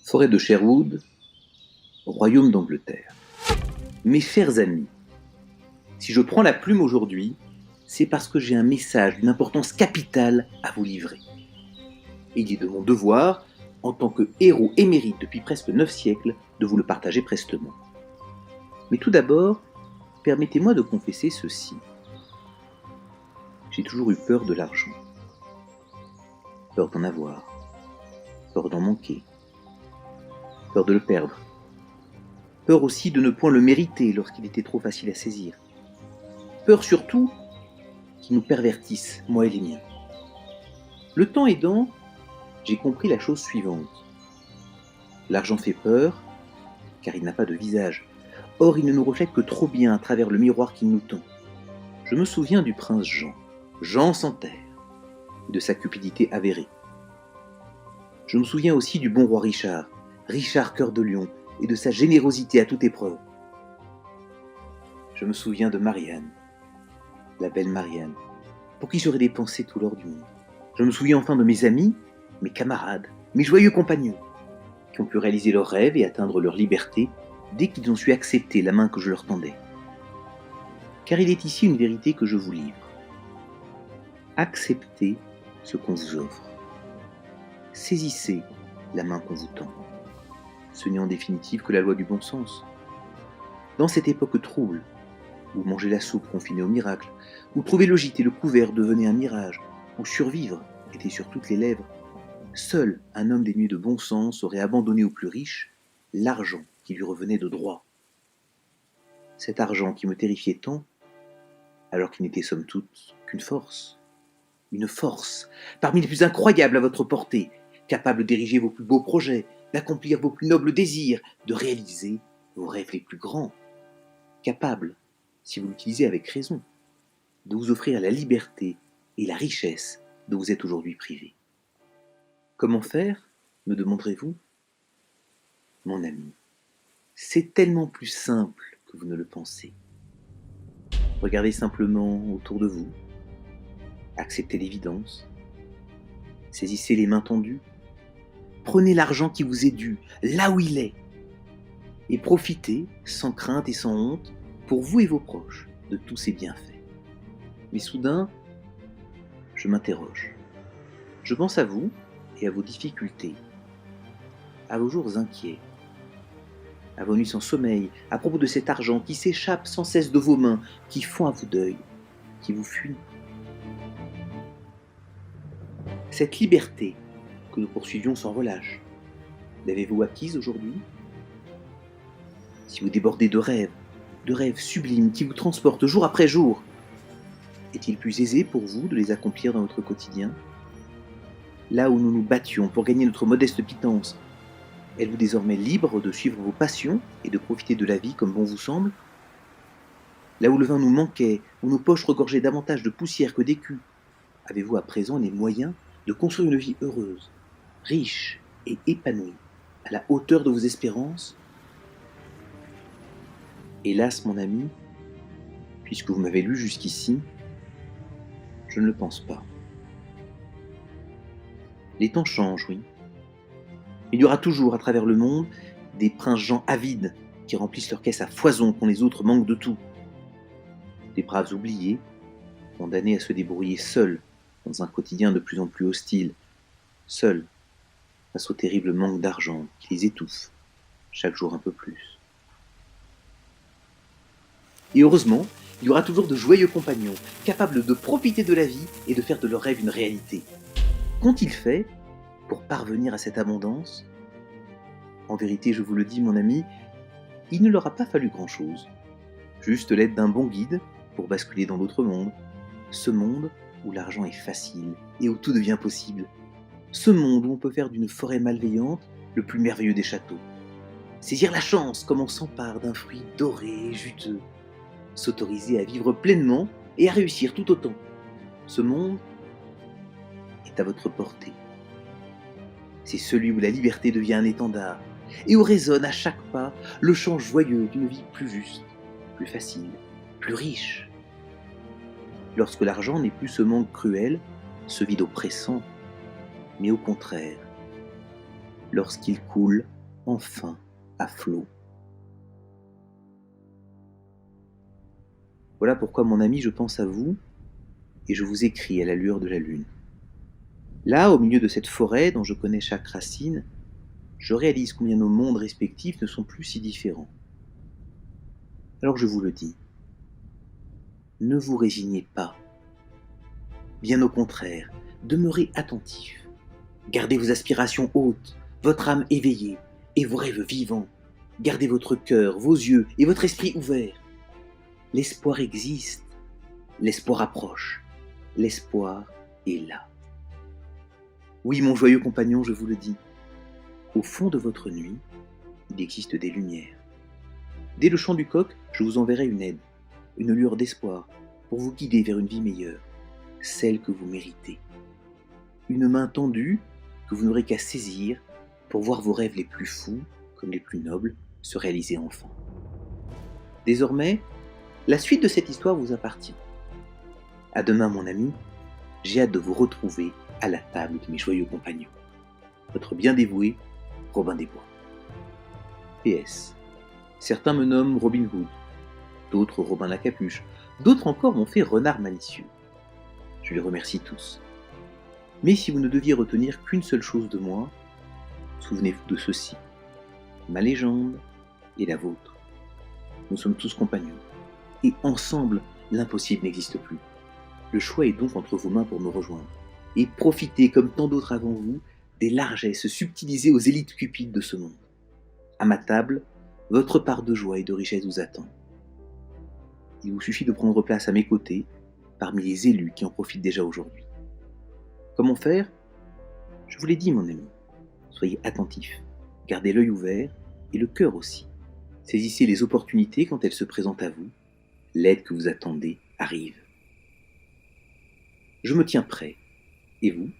Forêt de Sherwood, royaume d'Angleterre. Mes chers amis, si je prends la plume aujourd'hui, c'est parce que j'ai un message d'une importance capitale à vous livrer. Et il est de mon devoir, en tant que héros émérite depuis presque 9 siècles, de vous le partager prestement. Mais tout d'abord, permettez-moi de confesser ceci. J'ai toujours eu peur de l'argent. Peur d'en avoir. Peur d'en manquer. Peur de le perdre. Peur aussi de ne point le mériter lorsqu'il était trop facile à saisir. Peur surtout qu'il nous pervertisse, moi et les miens. Le temps aidant, j'ai compris la chose suivante. L'argent fait peur, car il n'a pas de visage. Or, il ne nous reflète que trop bien à travers le miroir qu'il nous tend. Je me souviens du prince Jean, Jean sans terre, et de sa cupidité avérée. Je me souviens aussi du bon roi Richard, Richard cœur de lion, et de sa générosité à toute épreuve. Je me souviens de Marianne, la belle Marianne, pour qui j'aurais dépensé tout l'or du monde. Je me souviens enfin de mes amis, mes camarades, mes joyeux compagnons, qui ont pu réaliser leurs rêves et atteindre leur liberté dès qu'ils ont su accepter la main que je leur tendais. Car il est ici une vérité que je vous livre. Acceptez ce qu'on vous offre. Saisissez la main qu'on vous tend. Ce n'est en définitive que la loi du bon sens. Dans cette époque trouble, où manger la soupe confinée au miracle, où trouver le gîte et le couvert devenait un mirage, où survivre était sur toutes les lèvres, seul un homme dénué de bon sens aurait abandonné aux plus riches l'argent qui lui revenait de droit. Cet argent qui me terrifiait tant, alors qu'il n'était somme toute qu'une force. Une force, parmi les plus incroyables à votre portée, capable d'ériger vos plus beaux projets, d'accomplir vos plus nobles désirs, de réaliser vos rêves les plus grands. Capable, si vous l'utilisez avec raison, de vous offrir la liberté et la richesse dont vous êtes aujourd'hui privé. Comment faire, me demanderez-vous? Mon ami, c'est tellement plus simple que vous ne le pensez. Regardez simplement autour de vous, acceptez l'évidence, saisissez les mains tendues, prenez l'argent qui vous est dû, là où il est, et profitez, sans crainte et sans honte, pour vous et vos proches, de tous ces bienfaits. Mais soudain, je m'interroge. Je pense à vous et à vos difficultés, à vos jours inquiets, à vos nuits sans sommeil, à propos de cet argent qui s'échappe sans cesse de vos mains, qui font à vous deuil, qui vous fuit. Cette liberté que nous poursuivions sans relâche, l'avez-vous acquise aujourd'hui? Si vous débordez de rêves sublimes qui vous transportent jour après jour, est-il plus aisé pour vous de les accomplir dans votre quotidien? Là où nous nous battions pour gagner notre modeste pitance, êtes-vous désormais libre de suivre vos passions et de profiter de la vie comme bon vous semble? Là où le vin nous manquait, où nos poches regorgeaient davantage de poussière que d'écus, avez-vous à présent les moyens de construire une vie heureuse, riche et épanouie, à la hauteur de vos espérances? Hélas, mon ami, puisque vous m'avez lu jusqu'ici, je ne le pense pas. Les temps changent, oui. Il y aura toujours, à travers le monde, des princes gens avides qui remplissent leur caisse à foison quand les autres manquent de tout. Des braves oubliés, condamnés à se débrouiller seuls dans un quotidien de plus en plus hostile, seuls face au terrible manque d'argent qui les étouffe, chaque jour un peu plus. Et heureusement, il y aura toujours de joyeux compagnons, capables de profiter de la vie et de faire de leurs rêves une réalité. Qu'ont-ils fait pour parvenir à cette abondance? En vérité, je vous le dis, mon ami, il ne leur a pas fallu grand-chose. Juste l'aide d'un bon guide pour basculer dans d'autres mondes. Ce monde où l'argent est facile et où tout devient possible. Ce monde où on peut faire d'une forêt malveillante le plus merveilleux des châteaux. Saisir la chance comme on s'empare d'un fruit doré et juteux. S'autoriser à vivre pleinement et à réussir tout autant. Ce monde est à votre portée. C'est celui où la liberté devient un étendard et où résonne à chaque pas le chant joyeux d'une vie plus juste, plus facile, plus riche. Lorsque l'argent n'est plus ce manque cruel, ce vide oppressant, mais au contraire, lorsqu'il coule enfin à flot. Voilà pourquoi, mon ami, je pense à vous et je vous écris à la lueur de la lune. Là, au milieu de cette forêt dont je connais chaque racine, je réalise combien nos mondes respectifs ne sont plus si différents. Alors je vous le dis, ne vous résignez pas. Bien au contraire, demeurez attentif. Gardez vos aspirations hautes, votre âme éveillée et vos rêves vivants. Gardez votre cœur, vos yeux et votre esprit ouverts. L'espoir existe, l'espoir approche, l'espoir est là. Oui, mon joyeux compagnon, je vous le dis, au fond de votre nuit, il existe des lumières. Dès le chant du coq, je vous enverrai une aide, une lueur d'espoir pour vous guider vers une vie meilleure, celle que vous méritez. Une main tendue que vous n'aurez qu'à saisir pour voir vos rêves les plus fous, comme les plus nobles, se réaliser enfin. Désormais, la suite de cette histoire vous appartient. À demain, mon ami, j'ai hâte de vous retrouver à la table de mes joyeux compagnons. Votre bien dévoué, Robin des Bois. PS. Certains me nomment Robin Hood, d'autres Robin la Capuche, d'autres encore m'ont fait renard malicieux. Je les remercie tous. Mais si vous ne deviez retenir qu'une seule chose de moi, souvenez-vous de ceci. Ma légende est la vôtre. Nous sommes tous compagnons. Et ensemble, l'impossible n'existe plus. Le choix est donc entre vos mains pour me rejoindre. Et profitez, comme tant d'autres avant vous, des largesses subtilisées aux élites cupides de ce monde. À ma table, votre part de joie et de richesse vous attend. Il vous suffit de prendre place à mes côtés, parmi les élus qui en profitent déjà aujourd'hui. Comment faire? Je vous l'ai dit, mon ami. Soyez attentifs, gardez l'œil ouvert et le cœur aussi. Saisissez les opportunités quand elles se présentent à vous. L'aide que vous attendez arrive. Je me tiens prêt. Et vous?